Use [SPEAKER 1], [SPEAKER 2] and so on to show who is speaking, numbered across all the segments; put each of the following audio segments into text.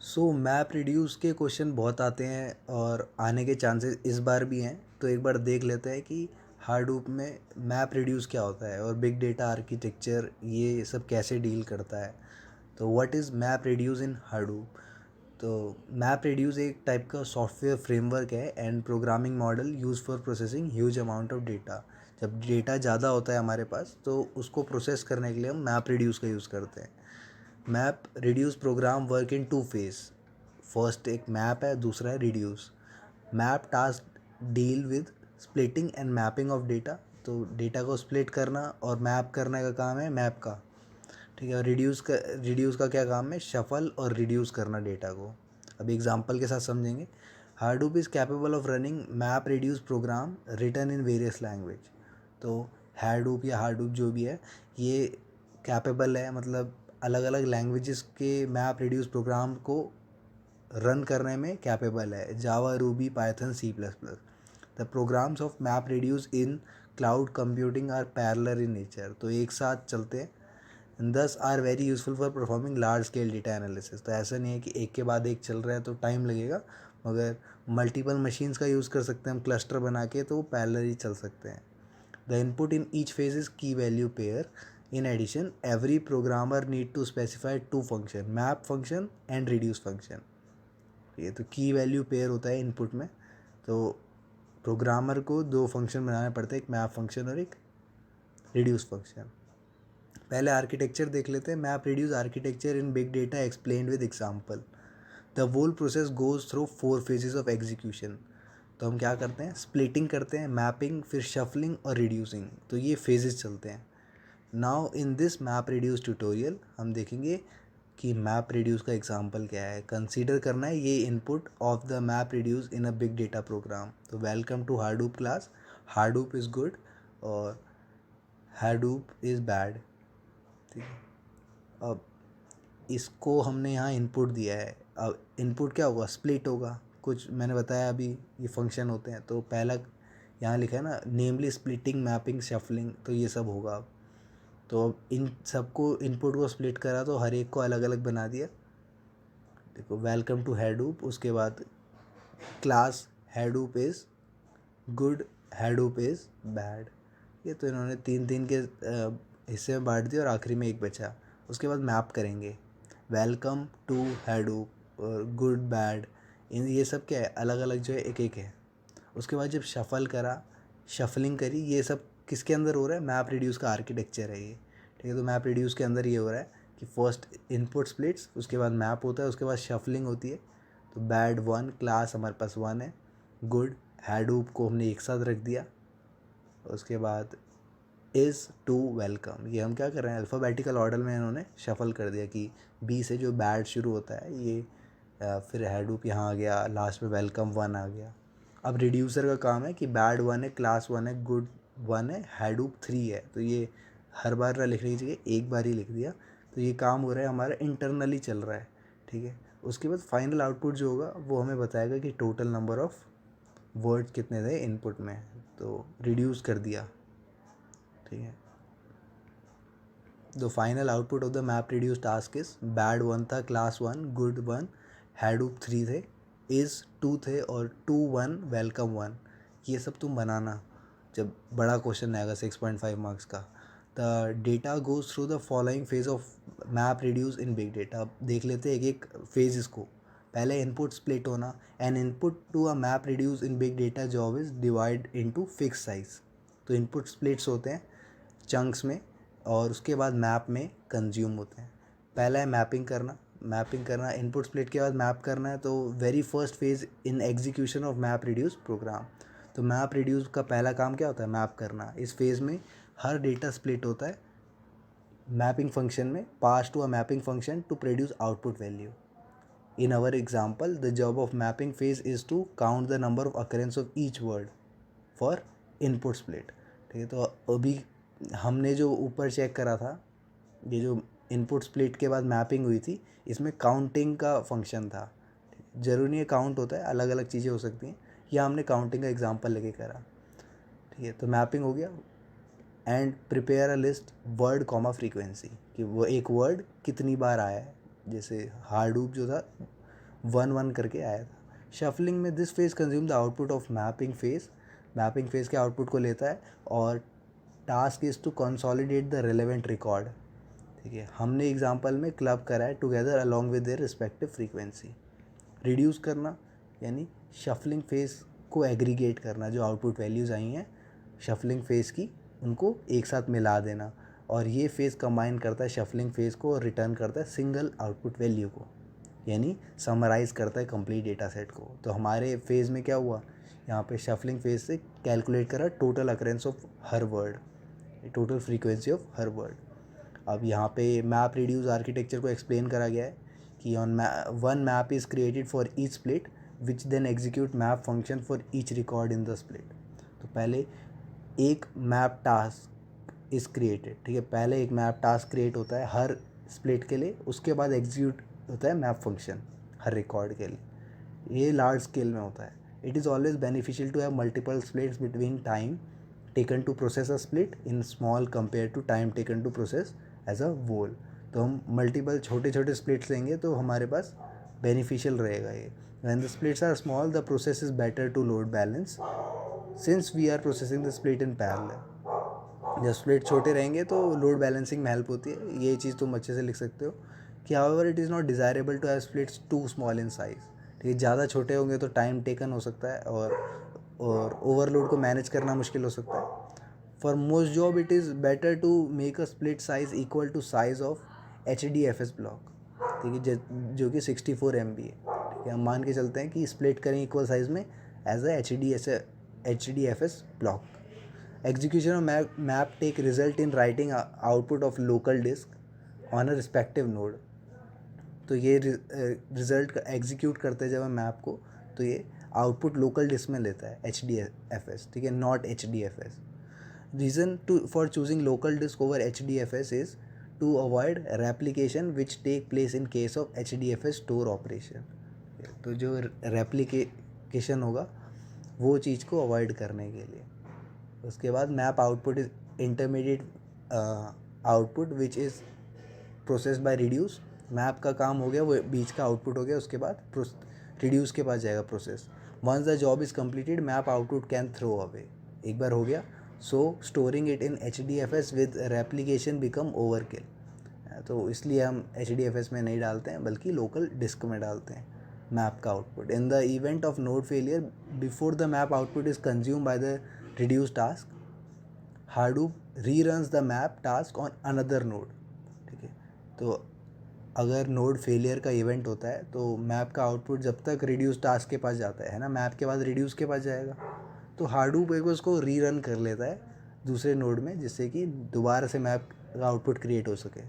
[SPEAKER 1] So map reduce के question बहुत आते हैं और आने के चांसेस इस बार भी हैं। तो एक बार देख लेते हैं कि हार्डूप में मैप रिड्यूस क्या होता है और बिग डेटा आर्किटेक्चर ये सब कैसे डील करता है। तो what is map reduce in Hadoop? तो मैप रिड्यूस एक टाइप का सॉफ्टवेयर फ्रेमवर्क है and programming model use for processing huge amount of data. जब डेटा ज़्यादा होता है हमारे पास तो उसको प्रोसेस करने के लिए हम मैप रिड्यूस का यूज़ करते हैं। Map reduce program work in two phase. First एक मैप है, दूसरा है reduce. Map task deal with splitting and mapping of data. तो डेटा को स्प्लिट करना और मैप करने का काम है मैप का। ठीक है। और रिड्यूस का क्या काम है? शफल और रिड्यूस करना डेटा को। अभी एग्जांपल के साथ समझेंगे। Hadoop is capable of running map reduce program written in various language. तो हार्डूप या हार्डूप जो भी है ये कैपेबल है, मतलब अलग अलग लैंग्वेजेस के मैप रिड्यूस प्रोग्राम को रन करने में कैपेबल है। Java, Ruby, Python, C plus plus. The programs of map reduce in cloud computing are parallel in nature. तो एक साथ चलते हैं, these are very useful for performing large scale data analysis. तो ऐसा नहीं है कि एक के बाद एक चल रहा है तो टाइम लगेगा, मगर मल्टीपल मशीन्स का यूज़ कर सकते हैं हम क्लस्टर बना के, तो वो पैरेलल ही चल सकते हैं। The input in each phase is key value pair. In addition every programmer need to specify two function, map function and reduce function. ये तो की वैल्यू पेयर होता है इनपुट में। तो प्रोग्रामर को दो फंक्शन बनाने पड़ते हैं, एक मैप फंक्शन और एक रिड्यूस फंक्शन। पहले आर्किटेक्चर देख लेते हैं। Map reduce architecture in big data explained with example. The whole process goes through 4 phases of execution. तो हम क्या करते हैं? स्प्लिटिंग करते हैं, मैपिंग, फिर शफलिंग और रिड्यूसिंग। तो ये फेजेस चलते हैं। Now in this map reduce tutorial हम देखेंगे कि मैप रिड्यूस का एग्जांपल क्या है। कंसीडर करना है ये input of the map reduce in a big data program. तो welcome to Hadoop class. Hadoop is good और हार्डूप इज़ बैड। ठीक है। अब इसको हमने यहाँ इनपुट दिया है। अब इनपुट क्या होगा? स्प्लिट होगा। कुछ मैंने बताया अभी ये फंक्शन होते हैं। तो पहला यहाँ लिखा है ना, नेमली स्प्लिटिंग, मैपिंग, शफलिंग, तो ये सब होगा। अब तो अब इन सबको इनपुट को स्प्लिट करा तो हर एक को अलग अलग बना दिया। देखो, वेलकम टू हैडूप, उसके बाद class Hadoop is good, Hadoop is bad. ये तो इन्होंने तीन तीन के हिस्से में बांट दिया और आखिरी में एक बचा। उसके बाद मैप करेंगे, वेलकम टू हैडूप और गुड, बैड, इन ये सब क्या है? अलग अलग जो है एक एक है। उसके बाद जब शफल करा, शफलिंग करी, ये सब किसके अंदर हो रहा है? मैप रिड्यूस का आर्किटेक्चर है ये। ठीक है। तो मैप रिड्यूस के अंदर ये हो रहा है कि फर्स्ट इनपुट स्प्लिट्स, उसके बाद मैप होता है, उसके बाद शफलिंग होती है। तो बैड 1, क्लास हमारे पास 1 है, गुड हैडूप को हमने एक साथ रख दिया। उसके बाद इज़ टू वेलकम, ये हम क्या कर रहे हैं? अल्फ़ाबेटिकल ऑर्डर में इन्होंने शफल कर दिया कि बी से जो बैड शुरू होता है ये फिर हैडूप यहाँ आ गया, लास्ट में वेलकम 1 आ गया। अब रिड्यूसर का काम है कि बैड 1 है, क्लास 1 है, गुड 1 है, हैडूप 3 है। तो ये हर बार ना लिखने की जगह एक बार ही लिख दिया। तो ये काम हो रहा है हमारा इंटरनली चल रहा है। ठीक है। उसके बाद फाइनल आउटपुट जो होगा वो हमें बताएगा कि टोटल नंबर ऑफ़ वर्ड्स कितने थे इनपुट में। तो रिड्यूस कर दिया। ठीक है। The final output of the map reduce task is bad 1 था, क्लास 1, गुड 1, हैडूप 3 थे, इज़ 2 थे और 2 1 वेलकम 1। ये सब तुम बनाना जब बड़ा क्वेश्चन आएगा 6.5 मार्क्स का। The data goes through the following phase of map reduce in big data. अब देख लेते हैं एक एक फेज इसको। पहले इनपुट स्प्लिट होना। An input to a map reduce in big data job is divide into fix size. तो इनपुट स्प्लिट्स होते हैं चंक्स में और उसके बाद मैप में कंज्यूम होते हैं। पहला है मैपिंग करना। मैपिंग करना, इनपुट स्प्लिट के बाद मैप करना है। तो very first phase in execution of map reduce program. तो मैप रिड्यूस का पहला काम क्या होता है? मैप करना। इस फेज़ में हर डेटा स्प्लिट होता है मैपिंग फंक्शन में, pass to a mapping function to produce output value. In our example the job of mapping phase is to count the number of occurrence of each word for input split. ठीक है। तो अभी हमने जो ऊपर check करा था, ये जो इनपुट स्प्लिट के बाद मैपिंग हुई थी, इसमें काउंटिंग का फंक्शन था। ज़रूरी नहीं है काउंट होता है, अलग अलग चीज़ें हो सकती हैं। या हमने काउंटिंग का एग्जांपल लेके करा। ठीक है। तो मैपिंग हो गया। And prepare a list word comma frequency, कि वो एक वर्ड कितनी बार आया है। जैसे हार्डूप जो था वन वन करके आया था। शफलिंग में this phase consume the output of mapping phase के आउटपुट को लेता है और task is to consolidate the relevant record. ठीक है, हमने एग्जांपल में क्लब करा है together along with their respective frequency. Reduce करना यानी शफलिंग फेज को एग्रीगेट करना, जो आउटपुट वैल्यूज़ आई हैं शफलिंग फेज की उनको एक साथ मिला देना, और ये फेज़ कंबाइन करता है शफलिंग फेज़ को और रिटर्न करता है सिंगल आउटपुट वैल्यू को, यानी समराइज़ करता है कंप्लीट डेटा सेट को। तो हमारे फेज़ में क्या हुआ, यहाँ पे शफलिंग फेज से कैलकुलेट करा टोटल अकरेंस ऑफ हर वर्ड, टोटल फ्रीक्वेंसी ऑफ हर वर्ड। अब यहाँ पे मैप रिड्यूस आर्किटेक्चर को एक्सप्लेन करा गया है कि on one map is created for each split which then execute map function for each record in the split. तो पहले एक मैप टास्क इज़ क्रिएटेड, ठीक है, पहले एक मैप टास्क क्रिएट होता है हर स्प्लिट के लिए, उसके बाद एग्जीक्यूट होता है मैप फंक्शन हर रिकॉर्ड के लिए। ये लार्ज स्केल में होता है। It is always beneficial to have multiple splits between time taken to process a split in small compare to time taken to process as a whole. तो हम multiple छोटे छोटे स्प्लिट्स लेंगे तो हमारे पास बेनिफिशियल रहेगा ये। When the splits are small the process is better to load balance since we are processing the split in parallel. जब स्प्लिट छोटे रहेंगे तो लोड बैलेंसिंग में हेल्प होती है। ये चीज़ तुम अच्छे से लिख सकते हो कि however it is not desirable to have splits too small in size. ठीक है, ज़्यादा छोटे होंगे तो टाइम टेकन हो सकता है और ओवरलोड को मैनेज करना मुश्किल हो सकता है। For most job it is better to make a split size equal to size of HDFS block, ठीक है, जो कि 64 MB है। ठीक है, हम मान के चलते हैं कि स्प्लिट करें इक्वल साइज में as a HDFS block. Execution of map take result in writing output of local disk on a respective node। तो ये रिज़ल्ट एग्जीक्यूट करते हैं जब हम मैप को, तो ये आउटपुट लोकल डिस्क में लेता है HDFS, ठीक है, not HDFS। Reason to for choosing local disk over HDFS is to avoid replication which take place in case of HDFS store operation. तो जो रेप्लिकेशन होगा वो चीज़ को अवॉइड करने के लिए। उसके बाद map output is intermediate output which is process by reduce. Map का काम हो गया, वो बीच का आउटपुट हो गया, उसके बाद रिड्यूस के पास जाएगा process. Once the job is completed map output can throw away. एक बार हो गया, so storing it in HDFS with replication become overkill. तो इसलिए हम HDFS में नहीं डालते हैं बल्कि लोकल डिस्क में डालते हैं मैप का output. In the event of node failure before the map output is consume by the reduce task, Hadoop reruns the map task on another node। ठीक है, तो अगर नोड फेलियर का इवेंट होता है तो मैप का आउटपुट जब तक रिड्यूस टास्क के पास जाता है ना, मैप के बाद रिड्यूस के पास जाएगा, तो हाडूप एक उसको रीरन कर लेता है दूसरे नोड में, जिससे कि दोबारा से मैप का आउटपुट क्रिएट हो सके,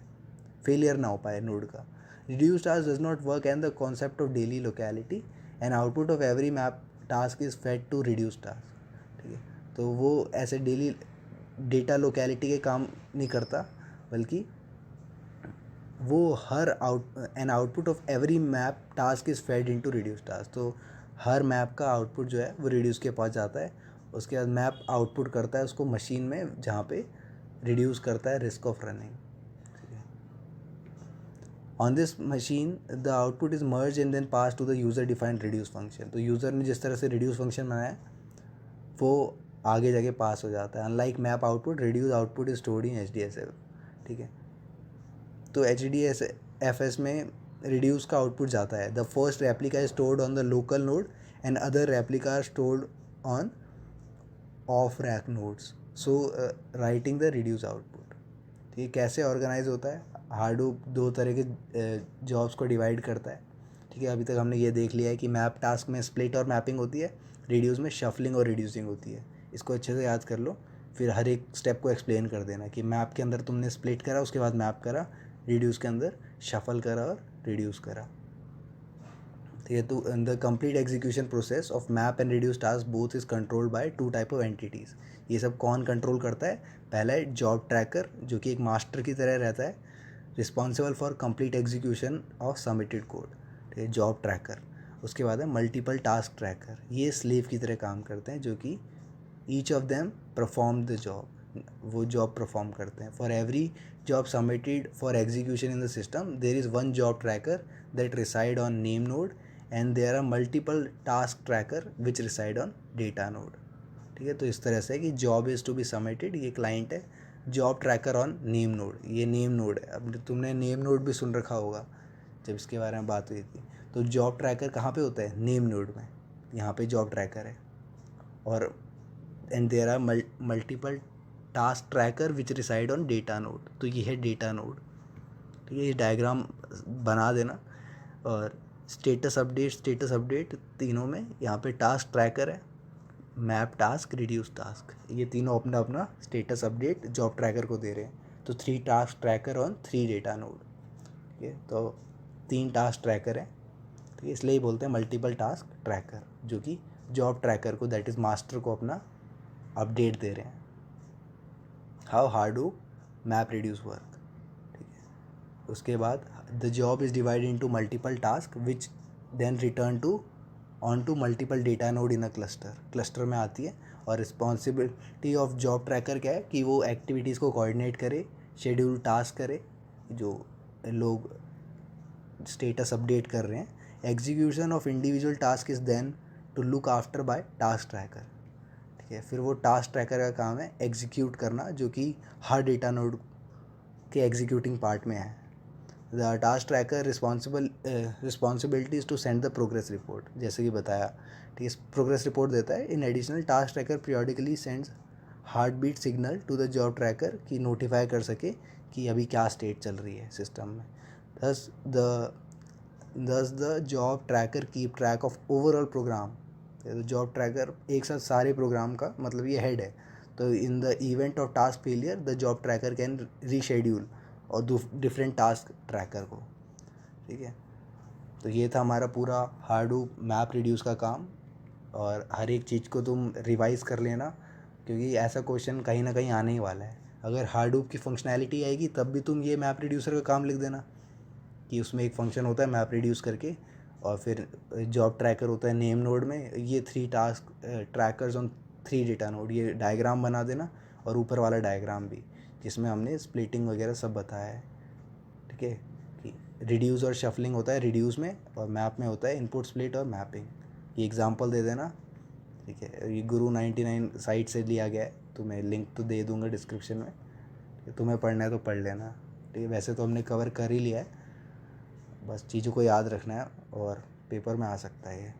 [SPEAKER 1] फेलियर ना हो पाए नोड का। Reduce task does not work and the concept of daily locality and output of every map task is fed to reduce task. ठीक है, तो वो ऐसे डेली डेटा लोकेलिटी के काम नहीं करता, बल्कि वो हर output of every map task is fed into reduce task. तो हर मैप का आउटपुट जो है वो रिड्यूस के पास जाता है, उसके बाद मैप आउटपुट करता है उसको मशीन में, जहाँ पे रिड्यूस करता है risk of running. On this machine the output is merge and then pass to the user defined reduce function. तो यूज़र ने जिस तरह से रिड्यूस फंक्शन बनाया वो आगे जाके पास हो जाता है। Unlike map output, reduce output is stored in HDFS। ठीक है, तो HDFS में रिड्यूस का आउटपुट जाता है। The first replica is stored on the local node and other replica are stored on off rack nodes, so writing the reduce output. ठीक है, कैसे ऑर्गेनाइज होता है, हाडूप दो तरह के जॉब्स को डिवाइड करता है। ठीक है, अभी तक हमने ये देख लिया है कि मैप टास्क में स्प्लिट और मैपिंग होती है, रिड्यूस में शफलिंग और रिड्यूसिंग होती है। इसको अच्छे से याद कर लो, फिर हर एक स्टेप को एक्सप्लेन कर देना कि मैप के अंदर तुमने स्प्लिट करा, उसके बाद मैप करा, रिड्यूस के अंदर शफल करा और रिड्यूस करा। ठीक है, तो the complete execution process of map and reduce task both is controlled by two type of entities. ये सब कौन कंट्रोल करता है, पहला है जॉब ट्रैकर, जो कि एक मास्टर की तरह रहता है, responsible for complete execution of submitted code. ठीक है, जॉब ट्रैकर। उसके बाद है मल्टीपल टास्क ट्रैकर, ये स्लेव की तरह काम करते हैं, जो कि each of them perform the job, वो जॉब परफॉर्म करते हैं। For every job submitted for execution in the system there is one job tracker that reside on name node and there are multiple task tracker which reside on data node. ठीक है, तो इस तरह से है कि job is to be submitted, ये client है, job tracker on name node, ये नेम नोड है। अब तुमने नेम नोड भी सुन रखा होगा जब इसके बारे में बात हुई थी। तो जॉब ट्रैकर कहाँ पे होता है? नेम नोड में। यहाँ पे जॉब ट्रैकर है और and there are multiple task tracker which reside on data node, तो ये है डेटा नोड। ठीक है, ये डायग्राम बना देना। और स्टेटस अपडेट तीनों में यहाँ पे टास्क ट्रैकर है, मैप टास्क, रिड्यूस टास्क, ये तीनों अपना अपना स्टेटस अपडेट जॉब ट्रैकर को दे रहे हैं। तो 3 task tracker on 3 data node. ठीक है, तो 3 टास्क ट्रैकर हैं, ठीक है, इसलिए ही बोलते हैं मल्टीपल टास्क ट्रैकर, जो कि जॉब ट्रैकर को, दैट इज़ मास्टर को, अपना अपडेट दे रहे हैं। How Hadoop map reduce work. ठीक है, उसके बाद the job is divide into multiple task which then return to on to multiple data node in a cluster में आती है। और रिस्पॉन्सिबिलिटी ऑफ जॉब ट्रैकर क्या है कि वो एक्टिविटीज़ को कोऑर्डिनेट करे, शेड्यूल टास्क करे, जो लोग स्टेटस अपडेट कर रहे हैं। Execution of individual task is then to look after by task tracker. ठीक है, फिर वो टास्क ट्रैकर का काम है एग्जीक्यूट करना, जो कि हर डेटा नोड के एग्जीक्यूटिंग पार्ट में है। The task tracker responsibilities to send the progress report, जैसे कि बताया। ठीक है, प्रोग्रेस रिपोर्ट देता है। In additional task tracker periodically sends heart beat signal to the job tracker कि नोटिफाई कर सके कि अभी क्या स्टेट चल रही है सिस्टम में। thus the thus the job tracker keep track of overall program. तो जॉब ट्रैकर एक साथ सारे प्रोग्राम का, मतलब ये हेड है। तो in the event of task failure the job tracker can reschedule और डिफरेंट टास्क ट्रैकर को। ठीक है, तो ये था हमारा पूरा हार्डूप मैप रिड्यूस का काम। और हर एक चीज़ को तुम रिवाइज़ कर लेना, क्योंकि ऐसा क्वेश्चन कहीं ना कहीं आने ही वाला है। अगर हार्डूप की फंक्शनैलिटी आएगी तब भी तुम ये मैप रिड्यूसर का काम लिख देना कि उसमें एक फंक्शन होता है मैप रिड्यूस करके, और फिर जॉब ट्रैकर होता है नेम नोड में, ये 3 task trackers on 3 data node, ये डायग्राम बना देना। और ऊपर वाला डायग्राम भी, जिसमें हमने स्प्लिटिंग वगैरह सब बताया है। ठीक है, कि रिड्यूस और शफलिंग होता है रिड्यूस में, और मैप में होता है इनपुट स्प्लिट और मैपिंग। ये एग्जांपल दे देना। ठीक है, ये गुरु 99 साइट से लिया गया है, तो मैं लिंक तो दे दूंगा डिस्क्रिप्शन में, तुम्हें पढ़ना है तो पढ़ लेना। ठीक है, वैसे तो हमने कवर कर ही लिया है, बस चीज़ों को याद रखना है और पेपर में आ सकता है ये।